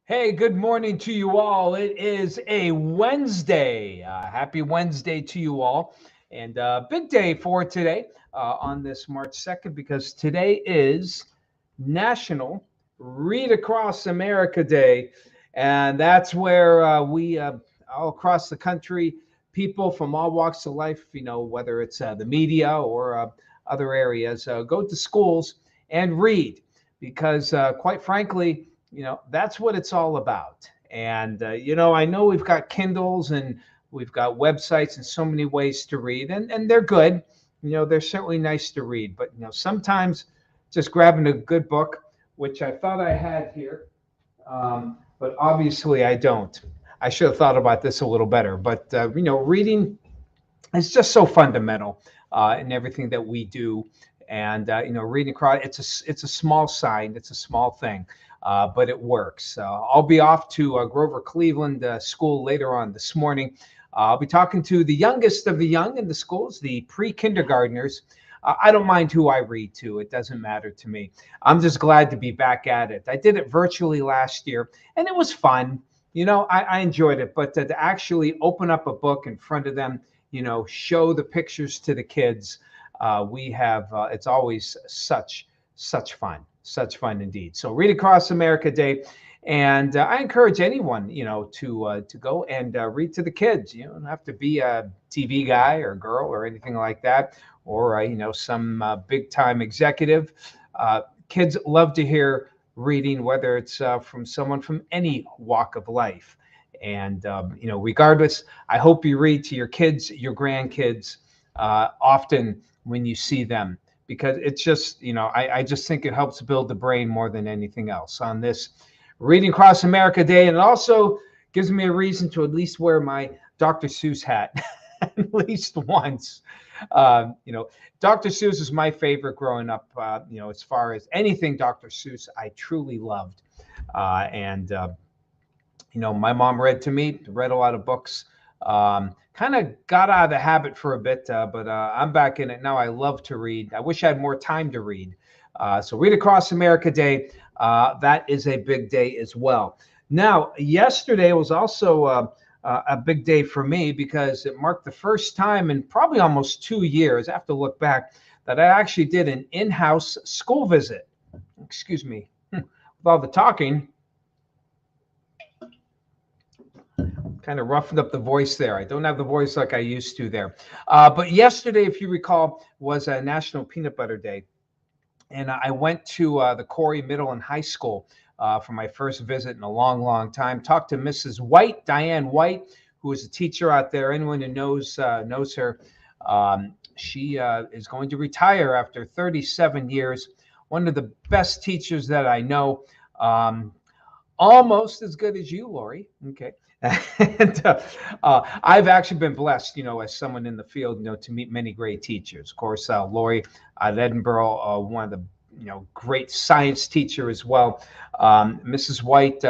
Hey, good morning to you all. It is a Wednesday. Happy Wednesday to you all. And big day for today on this March 2nd because today is National Read Across America Day. And that's where all across the country, people from all walks of life, whether it's the media or other areas, go to schools and read because, quite frankly, that's what it's all about. And I know we've got Kindles and we've got websites and so many ways to read, and they're good. They're certainly nice to read, but sometimes just grabbing a good book, which I thought I had here, but obviously I don't. I should have thought about this a little better. But reading is just so fundamental in everything that we do. And reading across, it's a small sign, it's a small thing, but it works. I'll be off to Grover Cleveland School later on this morning. I'll be talking to the youngest of the young in the schools, the pre-kindergartners. I don't mind who I read to. It doesn't matter to me. I'm just glad to be back at it. I did it virtually last year, and it was fun. I enjoyed it. But to actually open up a book in front of them, show the pictures to the kids, it's always such fun indeed. So Read Across America Day. And I encourage anyone, to go and read to the kids. You don't have to be a TV guy or girl or anything like that, or some big time executive. Kids love to hear reading, whether it's from someone from any walk of life. And regardless, I hope you read to your kids, your grandkids, often when you see them, because it's just, I just think it helps build the brain more than anything else on this Reading Across America Day. And it also gives me a reason to at least wear my Dr. Seuss hat at least once. Dr. Seuss is my favorite growing up, as far as anything Dr. Seuss, I truly loved. And my mom read to me, read a lot of books. Kind of got out of the habit for a bit, but I'm back in it now. I love to read. I wish I had more time to read. So Read Across America Day, that is a big day as well. Now, yesterday was also a big day for me because it marked the first time in probably almost 2 years, I have to look back, that I actually did an in-house school visit. Excuse me. With all the talking, kind of roughened up the voice there. I don't have the voice like I used to there. But yesterday, if you recall, was a National Peanut Butter Day. And I went to the Corey Middle and High School for my first visit in a long, long time. Talked to Mrs. White, Diane White, who is a teacher out there. Anyone who knows her. She is going to retire after 37 years. One of the best teachers that I know. Almost as good as you, Lori. Okay. And I've actually been blessed, as someone in the field, to meet many great teachers. Of course, Lori at Edinburgh, one of the, great science teacher as well. Mrs. White,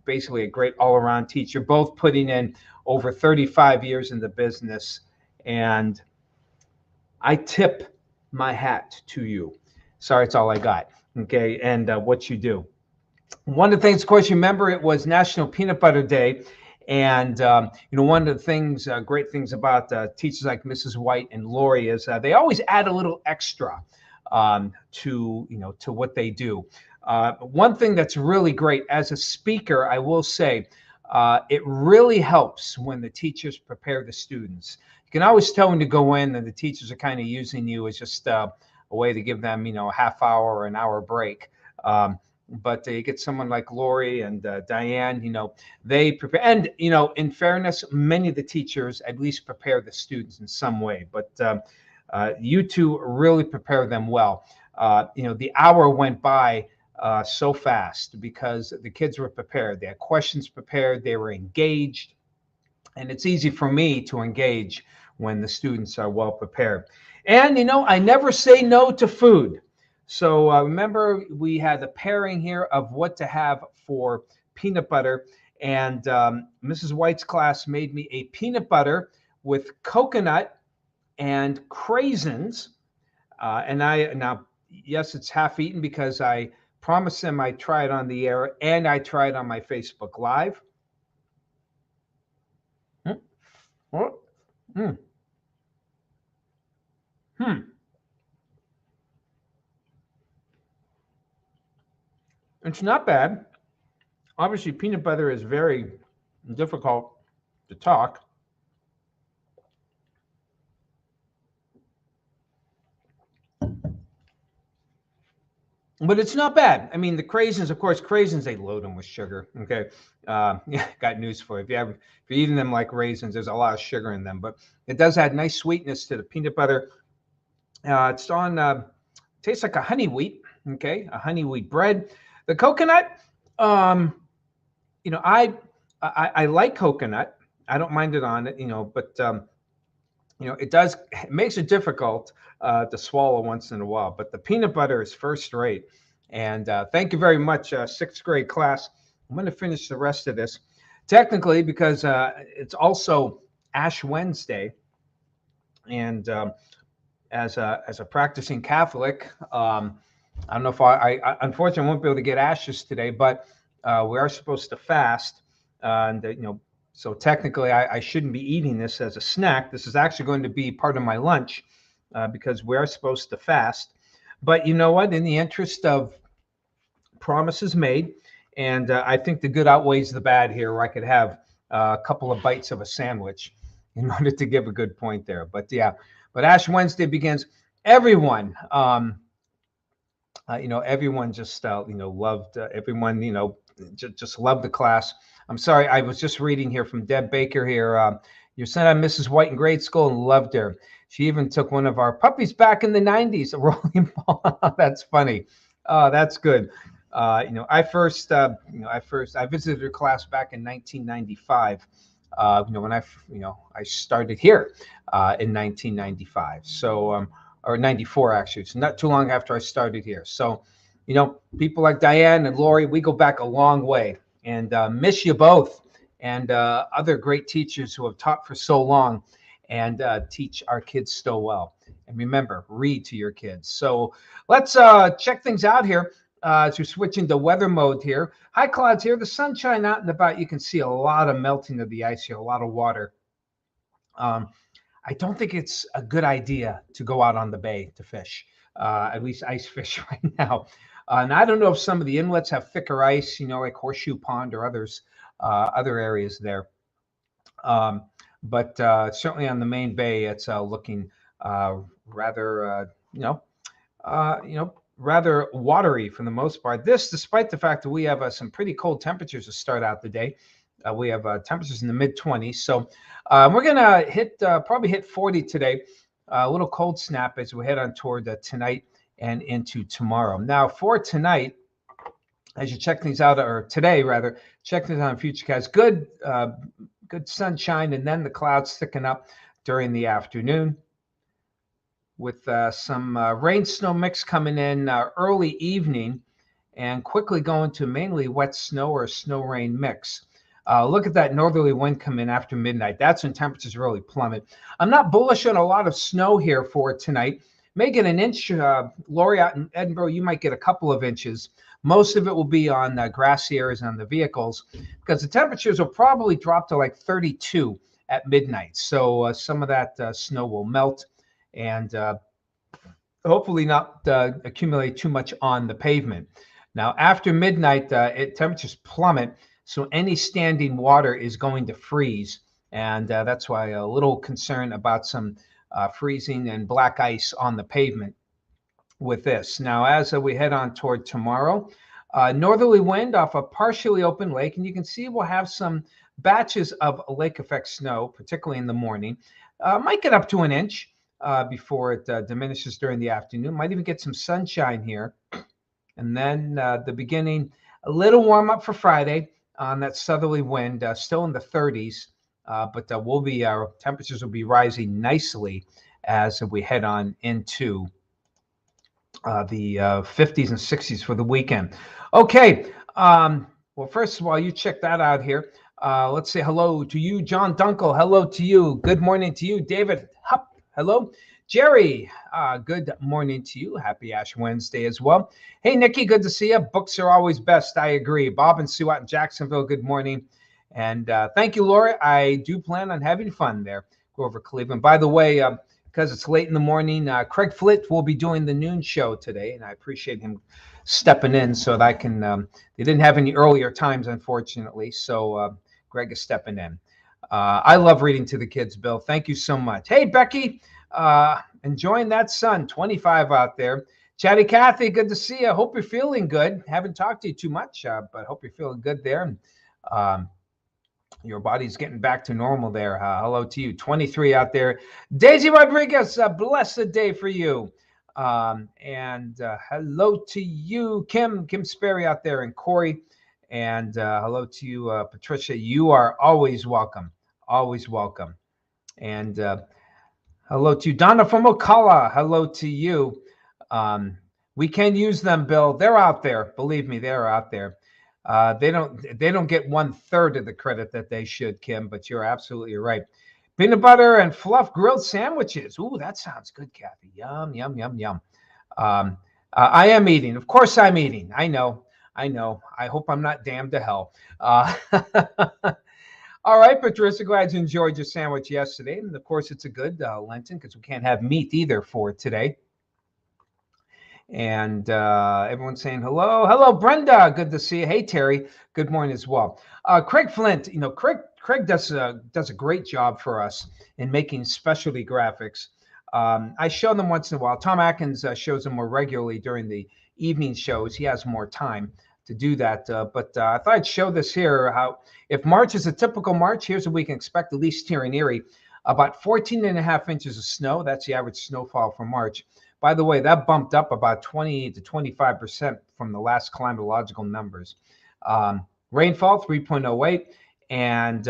basically a great all-around teacher, both putting in over 35 years in the business. And I tip my hat to you. Sorry, it's all I got. Okay. And what you do. One of the things, of course, you remember it was National Peanut Butter Day. And, one of the things, great things about teachers like Mrs. White and Lori is they always add a little extra to what they do. One thing that's really great as a speaker, I will say, it really helps when the teachers prepare the students. You can always tell when you go in and the teachers are kind of using you as just a way to give them, a half hour or an hour break. But you get someone like Lori and Diane, they prepare. And, in fairness, many of the teachers at least prepare the students in some way. But you two really prepare them well. The hour went by so fast because the kids were prepared. They had questions prepared. They were engaged. And it's easy for me to engage when the students are well prepared. And, I never say no to food. So remember, we had the pairing here of what to have for peanut butter. And Mrs. White's class made me a peanut butter with coconut and craisins. Now, yes, it's half eaten because I Promise them I try it on the air and I try it on my Facebook Live. Oh. Mm. It's not bad. Obviously, peanut butter is very difficult to talk. But it's not bad. I mean, the craisins, of course, craisins, they load them with sugar. Okay. Yeah, got news for you. If you're eating them like raisins, there's a lot of sugar in them, but it does add nice sweetness to the peanut butter. It's on, tastes like a honey wheat. Okay. A honey wheat bread. The coconut, um, I like coconut. I don't mind it on it, but it makes it difficult to swallow once in a while. But the peanut butter is first rate. And thank you very much, sixth grade class. I'm going to finish the rest of this technically because it's also Ash Wednesday, and as a practicing Catholic, I don't know if I unfortunately won't be able to get ashes today, but we are supposed to fast, and so technically I shouldn't be eating this as a snack. This is actually going to be part of my lunch because we are supposed to fast. But you know what? In the interest of promises made, and I think the good outweighs the bad here, where I could have a couple of bites of a sandwich in order to give a good point there. But yeah, but Ash Wednesday begins. Everyone, everyone just loved everyone. Just loved the class. I'm sorry, I was just reading here from Deb Baker here. Your son had Mrs. White in grade school and loved her. She even took one of our puppies back in the 90s, a rolling ball. That's funny. That's good. I visited her class back in 1995. When I started here in 1995. So, or 94 actually. It's not too long after I started here. So, people like Diane and Lori, we go back a long way, and miss you both, and other great teachers who have taught for so long and teach our kids so well. And remember, read to your kids. So let's check things out here as we switch into weather mode here. High clouds here, the sunshine out and about. You can see a lot of melting of the ice here, a lot of water. I don't think it's a good idea to go out on the bay to fish, at least ice fish right now. And I don't know if some of the inlets have thicker ice, like Horseshoe Pond or other areas there. But certainly on the main bay, it's looking rather, rather watery for the most part. This, despite the fact that we have some pretty cold temperatures to start out the day. We have temperatures in the mid-20s. So we're going to probably hit 40 today. A little cold snap as we head on toward tonight and into tomorrow. Now, for tonight, as you check things out, or today rather, check things out on Futurecast. Good sunshine, and then the clouds thicken up during the afternoon with some rain snow mix coming in early evening and quickly going to mainly wet snow or snow rain mix. Look at that northerly wind come in after midnight. That's when temperatures really plummet. I'm not bullish on a lot of snow here for tonight. May get an inch. Lori out in Edinburgh, you might get a couple of inches. Most of it will be on grassy areas on the vehicles because the temperatures will probably drop to like 32 at midnight. So some of that snow will melt and hopefully not accumulate too much on the pavement. Now, after midnight, temperatures plummet. So any standing water is going to freeze. And that's why a little concern about some freezing and black ice on the pavement with this. Now, as we head on toward tomorrow, northerly wind off a partially open lake. And you can see we'll have some batches of lake effect snow, particularly in the morning. Might get up to an inch before it diminishes during the afternoon. Might even get some sunshine here. And then the beginning, a little warm up for Friday on that southerly wind, still in the 30s, but our temperatures will be rising nicely as we head on into the 50s and 60s for the weekend. Okay, well, first of all, you check that out here. Let's say hello to you, John Dunkel. Hello to you. Good morning to you, David Hupp. Hello. Jerry, good morning to you. Happy Ash Wednesday as well. Hey, Nikki, good to see you. Books are always best. I agree. Bob and Sue out in Jacksonville, good morning. And thank you, Laura. I do plan on having fun there. Go over Cleveland. By the way, because it's late in the morning, Craig Flitt will be doing the noon show today, and I appreciate him stepping in so that I can. They didn't have any earlier times, unfortunately, so Greg is stepping in. I love reading to the kids, Bill. Thank you so much. Hey, Becky, enjoying that sun, 25 out there. Chatty Cathy, good to see you. Hope you're feeling good. Haven't talked to you too much, but hope you're feeling good there. Your body's getting back to normal there. Hello to you. 23 out there. Daisy Rodriguez, a blessed day for you. And hello to you, Kim Sperry out there, and Corey. And hello to you, Patricia. You are always welcome. Always welcome. And hello to you, Donna from Ocala. Hello to you. We can use them, Bill. They're out there. Believe me, they're out there. They don't get 1/3 of the credit that they should, Kim, but you're absolutely right. Peanut butter and fluff grilled sandwiches. Ooh, that sounds good, Kathy. Yum, yum, yum, yum. I am eating. Of course I'm eating. I know. I hope I'm not damned to hell. All right, Patricia, glad you enjoyed your sandwich yesterday. And of course, it's a good Lenten because we can't have meat either for today. And everyone's saying hello. Hello, Brenda. Good to see you. Hey, Terry. Good morning as well. Craig Flint, Craig does a great job for us in making specialty graphics. I show them once in a while. Tom Atkins shows them more regularly during the evening shows. He has more time to do that. But I thought I'd show this here. How if March is a typical March, here's what we can expect, at least here in Erie. About 14.5 inches of snow. That's the average snowfall for March. By the way, that bumped up about 20 to 25% from the last climatological numbers. Rainfall, 3.08. And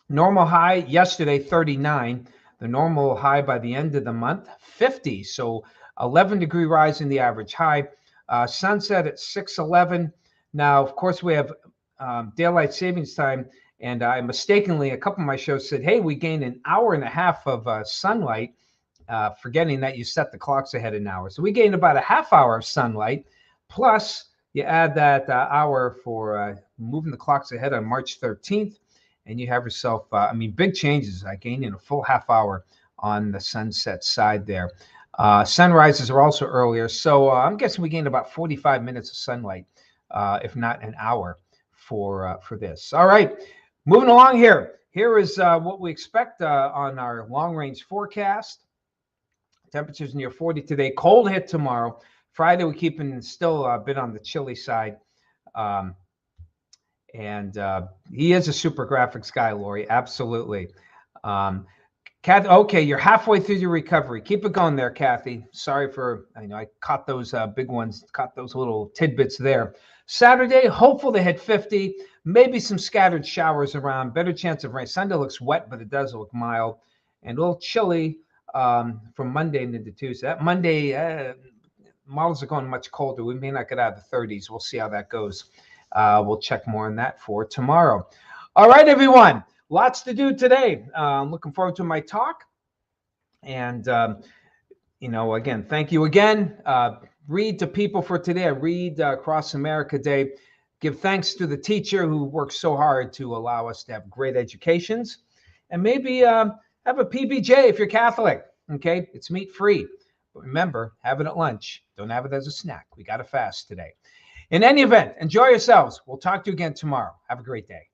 normal high yesterday, 39. The normal high by the end of the month, 50. So 11-degree rise in the average high. Sunset at 6:11. Now, of course, we have daylight savings time. And I mistakenly, a couple of my shows said, hey, we gained an hour and a half of sunlight. Forgetting that you set the clocks ahead an hour. So we gained about a half hour of sunlight, plus you add that hour for moving the clocks ahead on March 13th, and you have yourself, big changes. I gained in a full half hour on the sunset side there. Sunrises are also earlier, so I'm guessing we gained about 45 minutes of sunlight, if not an hour for this. All right, moving along here. Here is what we expect on our long-range forecast. Temperatures near 40 today. Cold hit tomorrow. Friday, we're keeping still a bit on the chilly side. And he is a super graphics guy, Lori. Absolutely. Kathy, okay, you're halfway through your recovery. Keep it going there, Kathy. Sorry for, I caught those big ones, caught those little tidbits there. Saturday, hopeful to hit 50. Maybe some scattered showers around. Better chance of rain. Sunday looks wet, but it does look mild. And a little chilly from Monday into Tuesday. That Monday, models are going much colder. We may not get out of the 30s. We'll see how that goes. We'll check more on that for tomorrow. All right, everyone. Lots to do today. I'm looking forward to my talk. And, again, thank you again. Read to people for today. I read Across America Day. Give thanks to the teacher who works so hard to allow us to have great educations. And maybe have a PBJ if you're Catholic, okay? It's meat-free. But remember, have it at lunch. Don't have it as a snack. We got to fast today. In any event, enjoy yourselves. We'll talk to you again tomorrow. Have a great day.